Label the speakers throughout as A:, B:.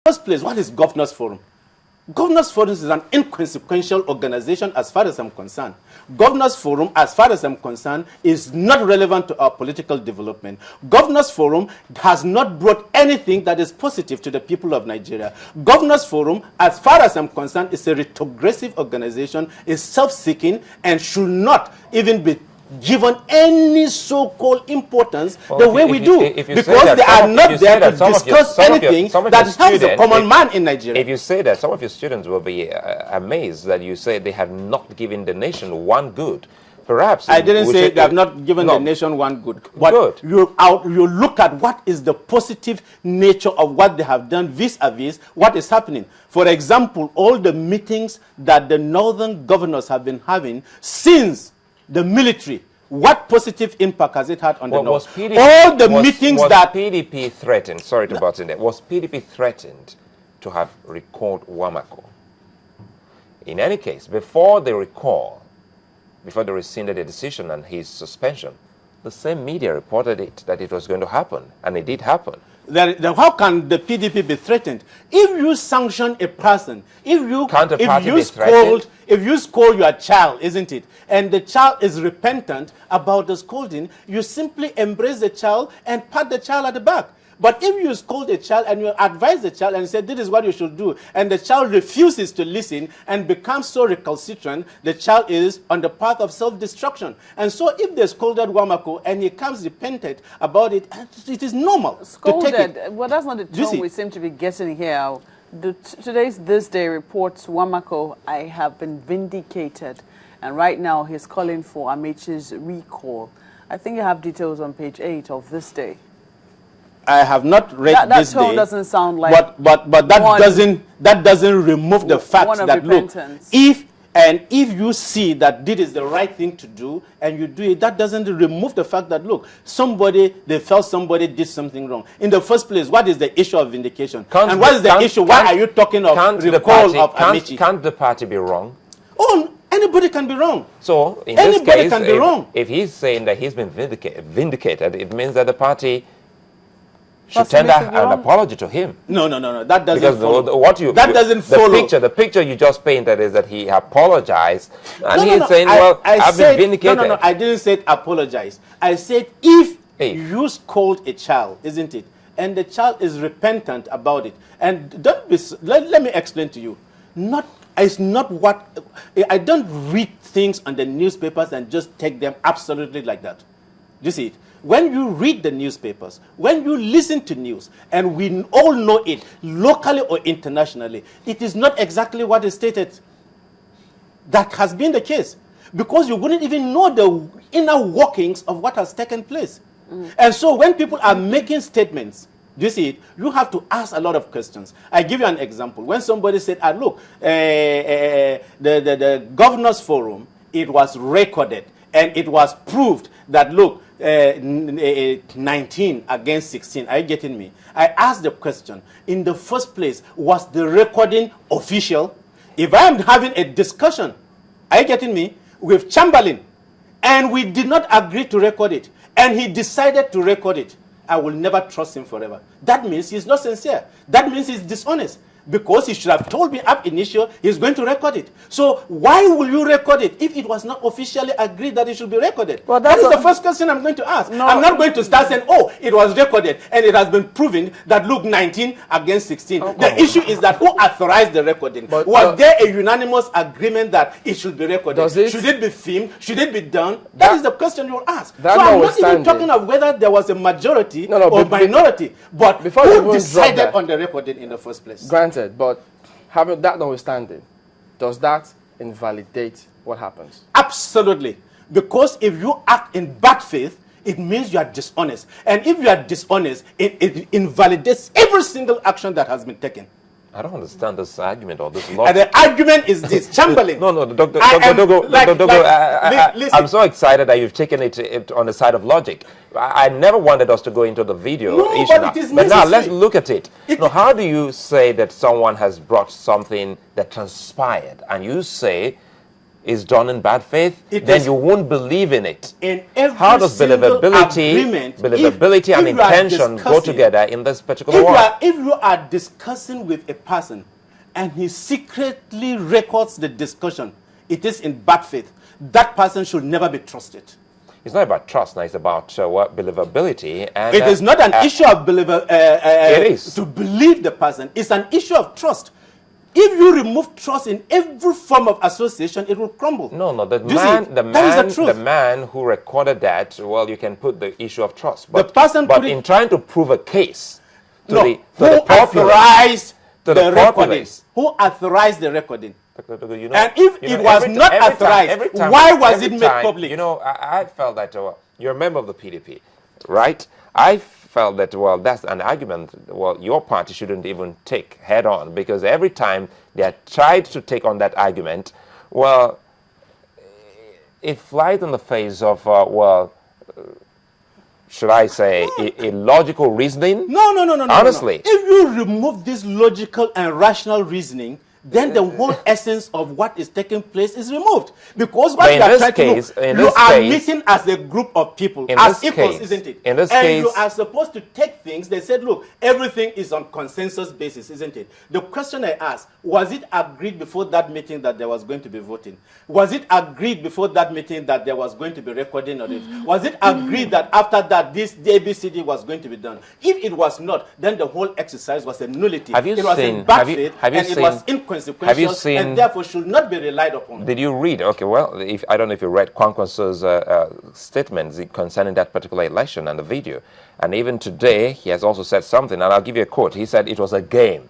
A: first place, what is Governors Forum? Governors Forum is an inconsequential organization as far as I'm concerned. Governors Forum, as far as I'm concerned, is not relevant to our political development. Governors Forum has not brought anything that is positive to the people of Nigeria. Governors Forum, as far as I'm concerned, is a retrogressive organization, is self-seeking, and should not even be given any so-called importance the way we do, because they are not there to discuss anything that helps the common man in Nigeria.
B: If you say that, some of your students will be amazed that you say they have not given the nation one good. Perhaps
A: I didn't say they have not given the nation one good. But you look at what is the positive nature of what they have done vis-a-vis what is happening. For example, all the meetings that the northern governors have been having since the military, what positive impact has it had on the North? All the meetings that
B: PDP threatened, sorry to butt in there, was PDP threatened to have recalled Wamakko? In any case, before they rescinded the decision and his suspension, the same media reported that it was going to happen, and it did happen.
A: How can the PDP be threatened? If you sanction a person, if you scold your child, isn't it, and the child is repentant about the scolding, you simply embrace the child and pat the child at the back. But if you scold a child and you advise the child and say, this is what you should do, and the child refuses to listen and becomes so recalcitrant, the child is on the path of self-destruction. And so if they scolded Wamakko and he comes repentant about it, it is normal.
C: Scolded, to take it. Well, that's not the tone we seem to be getting here. Today's This Day reports Wamakko, I have been vindicated. And right now he's calling for Amaechi's recall. I think you have details on page 8 of This Day.
A: I have not read this day.
C: That tone doesn't sound like.
A: But that doesn't remove the fact that
C: repentance.
A: Look, if you see that this is the right thing to do and you do it, that doesn't remove the fact that look, they felt somebody did something wrong. In the first place, what is the issue of vindication? And what is the issue? Why are you talking of recall of Amaechi?
B: Can't the party be wrong?
A: Oh, anybody can be wrong.
B: So in this case, if he's saying that he's been vindicated, it means that the party should tender an apology to him.
A: No. That doesn't follow.
B: Doesn't follow. The picture you just painted is that he apologized, and he's saying, "Well, I've been vindicated."
A: No. I didn't say apologize. I said if you scold a child, isn't it, and the child is repentant about it, and don't be. Let me explain to you. It's not what I don't read things on the newspapers and just take them absolutely like that. You see it. When you read the newspapers, when you listen to news, and we all know it, locally or internationally, it is not exactly what is stated. That has been the case. Because you wouldn't even know the inner workings of what has taken place. And so when people are making statements, you see it, you have to ask a lot of questions. I give you an example. When somebody said, look, the Governors Forum, it was recorded, and it was proved that, look, 19 against 16. Are you getting me? I asked the question, in the first place, was the recording official? If I am having a discussion, are you getting me, with Chamberlain, and we did not agree to record it, and he decided to record it, I will never trust him forever. That means he's not sincere. That means he's dishonest. Because he should have told me up initial he's going to record it. So why will you record it if it was not officially agreed that it should be recorded? Well, that is the first question I'm going to ask. No. I'm not going to start saying, oh, it was recorded and it has been proven that, look, 19 against 16. The issue is that who authorized the recording? Was there a unanimous agreement that it should be recorded? Should it be filmed? Should it be done? That is the question you will ask. So I'm not even talking of whether there was a majority or minority, but who decided on the recording in the first place?
D: Granted, but having that notwithstanding, does that invalidate what happens?
A: Absolutely. Because if you act in bad faith, it means you are dishonest. And if you are dishonest, it invalidates every single action that has been taken.
B: I don't understand this argument or this logic.
A: And the argument is this, Chamberlain.
B: Dr. Dogo, I'm so excited that you've taken it on the side of logic. I never wanted us to go into the video issue but now let's look at it. How do you say that someone has brought something that transpired, and you say is done in bad faith, then you won't believe in it.
A: In every
B: How does believability and intention go together in this particular one?
A: If you are discussing with a person and he secretly records the discussion, it is in bad faith. That person should never be trusted.
B: It's not about trust, no, it's about what believability. And
A: it is not an issue of
B: it is.
A: To believe the person. It's an issue of trust. If you remove trust in every form of association, it will crumble.
B: No, the man who recorded that, well, you can put the issue of trust. But, in trying to prove a case to the populace,
A: who authorized the recording?
B: You know,
A: and if it was not authorized, why was it made public?
B: You know, I felt that you're a member of the PDP, right? I felt that, well, that's an argument, well, your party shouldn't even take head on, because every time they have tried to take on that argument, well, it flies in the face of, should I say, illogical reasoning?
A: No.
B: Honestly.
A: If you remove this logical and rational reasoning, then the whole essence of what is taking place is removed. Because what you are trying to do, you are meeting as a group of people, as equals, isn't it?
B: In this case,
A: you are supposed to take things, they said, look, everything is on consensus basis, isn't it? The question I asked, was it agreed before that meeting that there was going to be voting? Was it agreed before that meeting that there was going to be recording of it? Was it agreed that after that, the ABCD was going to be done? If it was not, then the whole exercise was a nullity. It was in bad faith, and it was inconsequential, and therefore should not be relied upon.
B: Did you read? Okay, well, I don't know if you read Kwankwaso's statements concerning that particular election and the video. And even today, he has also said something, and I'll give you a quote. He said it was a game,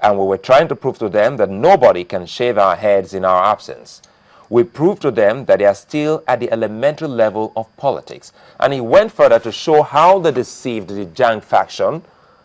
B: and we were trying to prove to them that nobody can shave our heads in our absence. We proved to them that they are still at the elementary level of politics. And he went further to show how they deceived the Jang faction